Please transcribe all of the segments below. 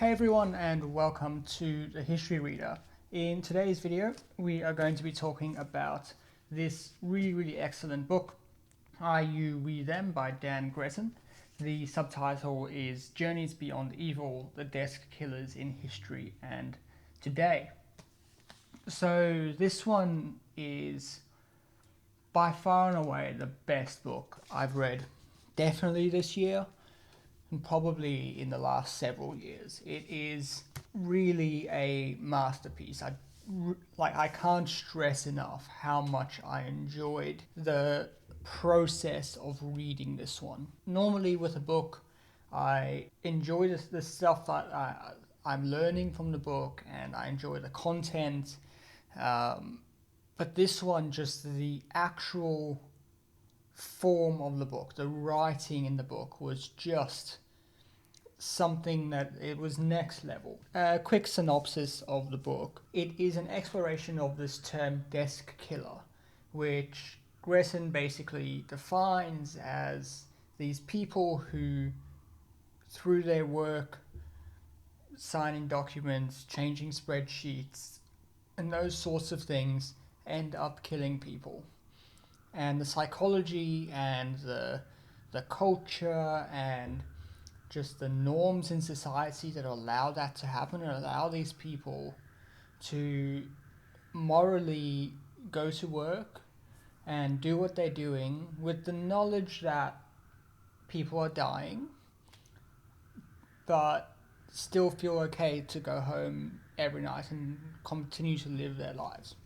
Hey everyone, and welcome to the History Reader. In today's video we are going to be talking about this really excellent book, I You We Them by Dan Gretton. The subtitle is Journeys Beyond Evil, the Desk Killers in History and Today. So this one is by far and away the best book I've read, definitely this year and probably in the last several years. It is really a masterpiece. I can't stress enough how much I enjoyed the process of reading this one. Normally with a book, I enjoy the stuff that I'm learning from the book, and I enjoy the content. But this one, just the actual form of the book, the writing in the book was just something that it was next level. A quick synopsis of the book. It is an exploration of this term desk killer, which Gretton basically defines as these people who, through their work, signing documents, changing spreadsheets, and those sorts of things, end up killing people. And the psychology and the culture and just the norms in society that allow that to happen and allow these people to morally go to work and do what they're doing with the knowledge that people are dying, but still feel okay to go home every night and continue to live their lives.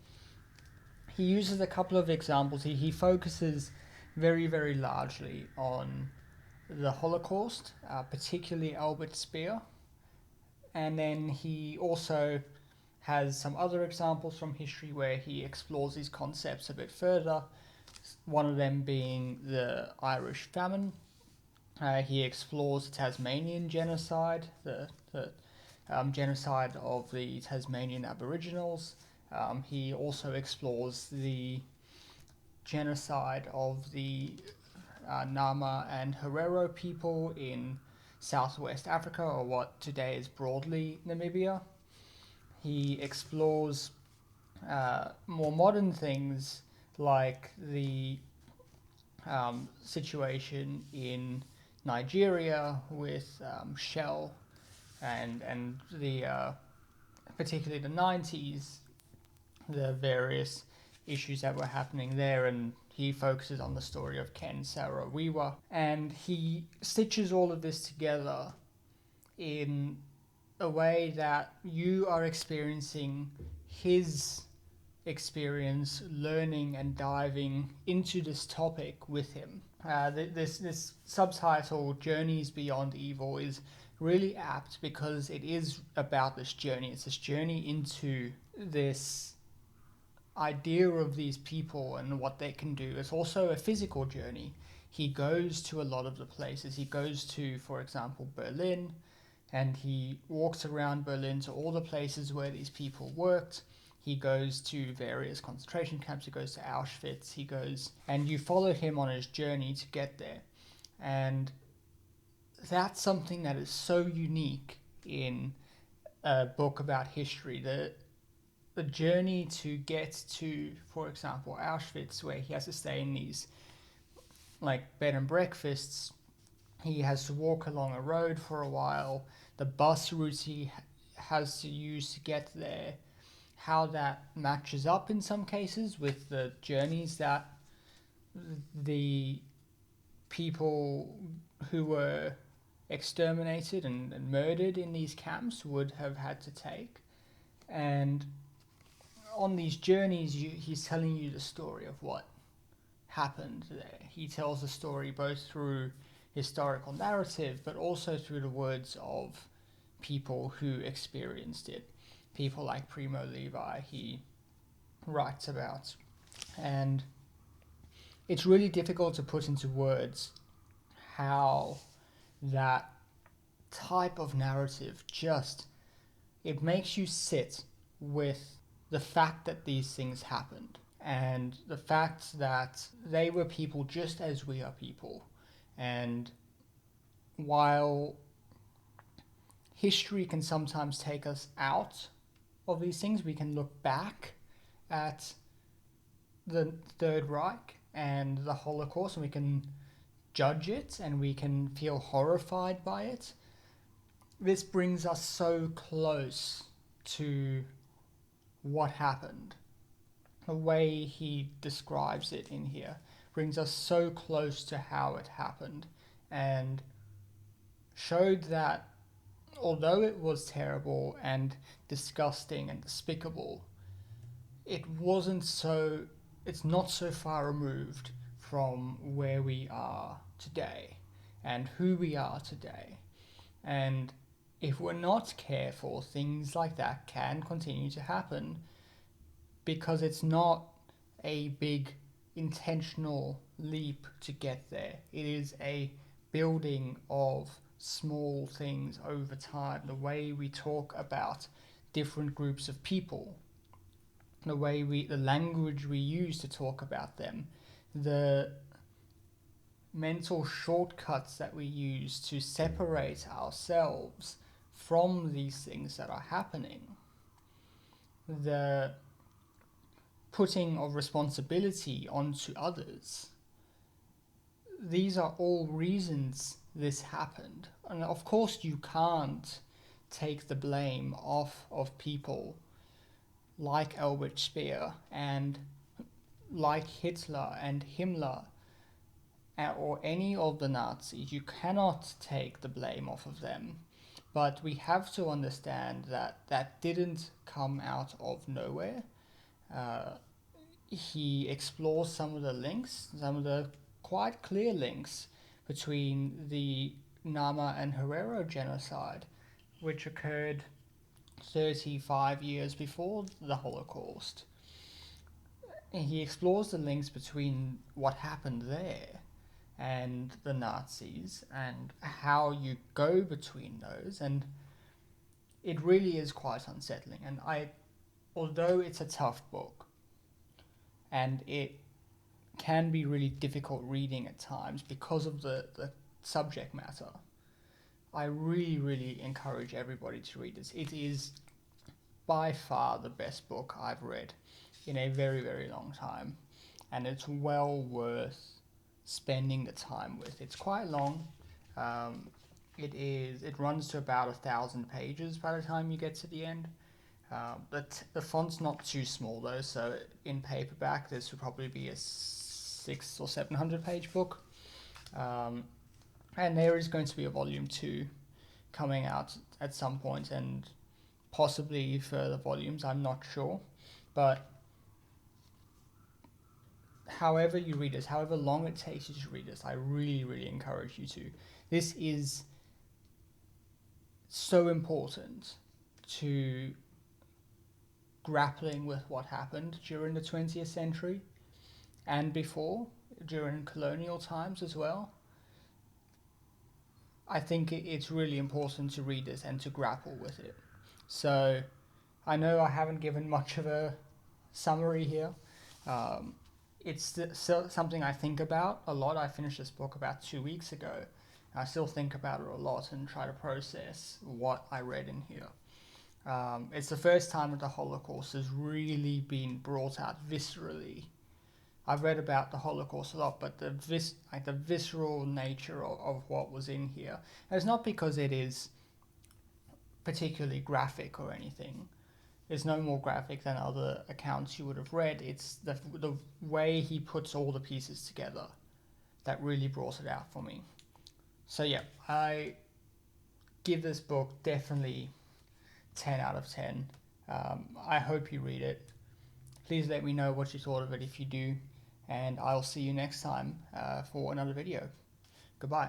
He uses a couple of examples. He focuses very largely on the Holocaust, particularly Albert Speer, and then he also has some other examples from history where he explores these concepts a bit further, one of them being the Irish Famine. He explores the Tasmanian genocide, the genocide of the Tasmanian Aboriginals. He also explores the genocide of the Nama and Herero people in southwest Africa, or what today is broadly Namibia. He explores more modern things like the situation in Nigeria with Shell and the particularly the 90s, the various issues that were happening there, and he focuses on the story of Ken Saro-Wiwa, and he stitches all of this together in a way that you are experiencing his experience learning and diving into this topic with him. This subtitle, Journeys Beyond Evil, is really apt because it is about this journey. It's this journey into this idea of these people and what they can do. It's also a physical journey. He goes to a lot of the places. He goes to, for example, Berlin, and he walks around Berlin to all the places where these people worked. He goes to various concentration camps. He goes to Auschwitz. He goes, and you follow him on his journey to get there. And that's something that is so unique in a book about history. The journey to get to, for example, Auschwitz, where he has to stay in these like bed and breakfasts. He has to walk along a road for a while. The bus routes he has to use to get there, how that matches up in some cases with the journeys that the people who were exterminated and murdered in these camps would have had to take. And on these journeys, he's telling you the story of what happened there. He tells the story both through historical narrative, but also through the words of people who experienced it. People like Primo Levi, he writes about. And it's really difficult to put into words how that type of narrative just, it makes you sit with the fact that these things happened and the fact that they were people just as we are people. And while history can sometimes take us out of these things. We can look back at the Third Reich and the Holocaust, and we can judge it and we can feel horrified by it. This brings us so close to what happened. The way he describes it in here brings us so close to how it happened, and showed that although it was terrible and disgusting and despicable, it's not so far removed from where we are today and who we are today. And if we're not careful, things like that can continue to happen, because it's not a big intentional leap to get there. It is a building of small things over time. The way we talk about different groups of people, the language we use to talk about them, the mental shortcuts that we use to separate ourselves from these things that are happening, the putting of responsibility onto others. These are all reasons this happened. And of course you can't take the blame off of people like Albert Speer and like Hitler and Himmler or any of the Nazis. You cannot take the blame off of them. But we have to understand that that didn't come out of nowhere. He explores some of the links, some of the quite clear links between the Nama and Herero genocide, which occurred 35 years before the Holocaust. And he explores the links between what happened there and the Nazis and how you go between those, and it really is quite unsettling. And although it's a tough book and it can be really difficult reading at times because of the subject matter, I really, really encourage everybody to read this. It is by far the best book I've read in a very, very long time, and it's well worth spending the time with. It's quite long. It runs to about 1,000 pages by the time you get to the end. But the font's not too small though, so in paperback this would probably be a 600 or 700 page book. And there is going to be a volume 2 coming out at some point, and possibly further volumes, I'm not sure. But however you read this, however long it takes you to read this, I really, really encourage you to. This is so important to grappling with what happened during the 20th century and before, during colonial times as well. I think it's really important to read this and to grapple with it. So I know I haven't given much of a summary here. It's something I think about a lot. I finished this book about 2 weeks ago. I still think about it a lot and try to process what I read in here. It's the first time that the Holocaust has really been brought out viscerally. I've read about the Holocaust a lot, but the visceral nature of what was in here. And it's not because it is particularly graphic or anything. It's no more graphic than other accounts you would have read. It's the way he puts all the pieces together that really brought it out for me. So yeah, I give this book definitely 10 out of 10. I hope you read it. Please let me know what you thought of it if you do, and I'll see you next time for another video. Goodbye.